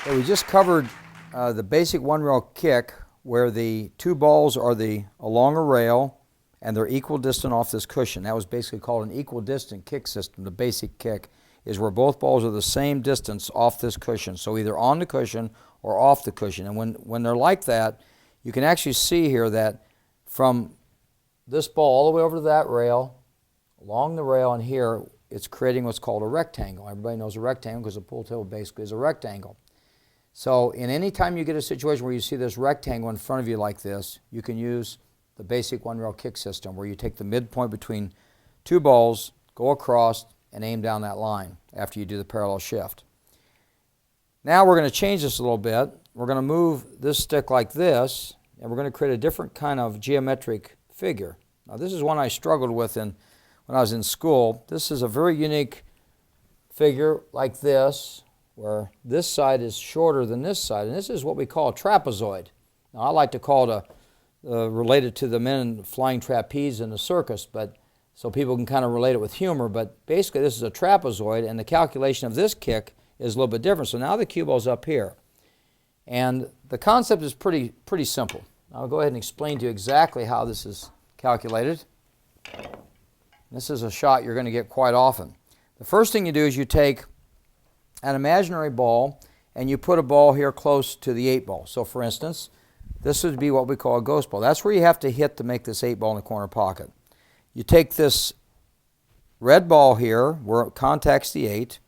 Okay, we just covered the basic one-rail kick where the two balls are along a rail and they're equidistant off this cushion. That was basically called an equidistant kick system. The basic kick is where both balls are the same distance off this cushion, so either on the cushion or off the cushion. And when they're like that, you can actually see here that from this ball all the way over to that rail, along the rail and here, it's creating what's called a rectangle. Everybody knows a rectangle because a pool table basically is a rectangle. So in any time you get a situation where you see this rectangle in front of you like this, you can use the basic one-rail kick system where you take the midpoint between two balls, go across, and aim down that line after you do the parallel shift. Now we're going to change this a little bit. We're going to move this stick like this, and we're going to create a different kind of geometric figure. Now this is one I struggled with when I was in school. This is a very unique figure like this, where this side is shorter than this side, and this is what we call a trapezoid. Now I like to call it related to the men flying trapeze in the circus, but so people can kind of relate it with humor, but basically this is a trapezoid, and the calculation of this kick is a little bit different. So now the cue ball's up here, and the concept is pretty simple. I'll go ahead and explain to you exactly how this is calculated. This is a shot you're going to get quite often. The first thing you do is you take an imaginary ball and you put a ball here close to the 8 ball. So for instance, this would be what we call a ghost ball. That's where you have to hit to make this 8 ball in the corner pocket. You take this red ball here where it contacts the 8,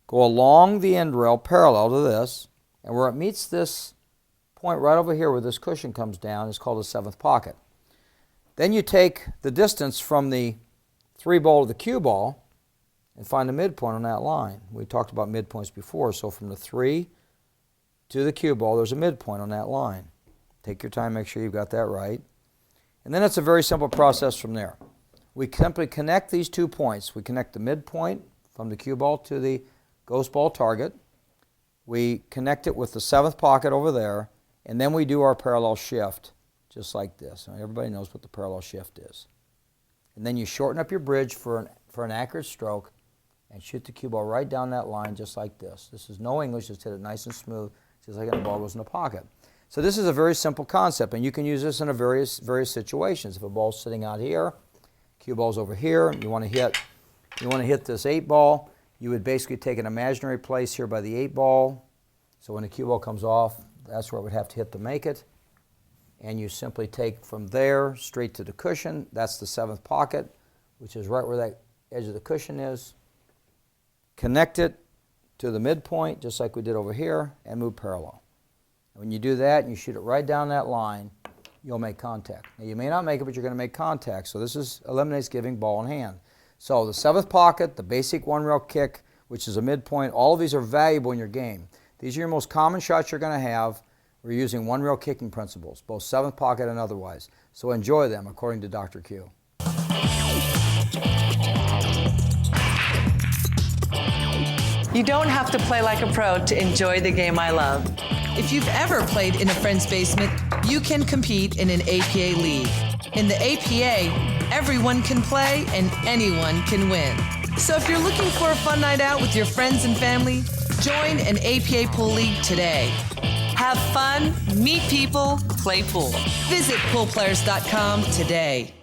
go along the end rail parallel to this, and where it meets this point right over here where this cushion comes down is called the 7th pocket. Then you take the distance from the 3 ball to the cue ball and find a midpoint on that line. We talked about midpoints before, so from the 3 to the cue ball, there's a midpoint on that line. Take your time, make sure you've got that right. And then it's a very simple process from there. We simply connect these 2 points. We connect the midpoint from the cue ball to the ghost ball target. We connect it with the 7th pocket over there, and then we do our parallel shift, just like this. Now, everybody knows what the parallel shift is. And then you shorten up your bridge for an accurate stroke, and shoot the cue ball right down that line just like this. This is no English, just hit it nice and smooth, just like the ball goes in the pocket. So this is a very simple concept, and you can use this in various situations. If a ball's sitting out here, cue ball's over here, you want to hit this 8 ball, you would basically take an imaginary place here by the 8 ball. So when the cue ball comes off, that's where it would have to hit to make it. And you simply take from there straight to the cushion. That's the 7th pocket, which is right where that edge of the cushion is. Connect it to the midpoint, just like we did over here, and move parallel. When you do that and you shoot it right down that line, you'll make contact. Now you may not make it, but you're going to make contact. So this eliminates giving ball in hand. So the 7th pocket, the basic one-rail kick, which is a midpoint, all of these are valuable in your game. These are your most common shots you're going to have. We're using one-rail kicking principles, both 7th pocket and otherwise. So enjoy them, according to Dr. Q. You don't have to play like a pro to enjoy the game I love. If you've ever played in a friend's basement, you can compete in an APA league. In the APA, everyone can play and anyone can win. So if you're looking for a fun night out with your friends and family, join an APA pool league today. Have fun, meet people, play pool. Visit poolplayers.com today.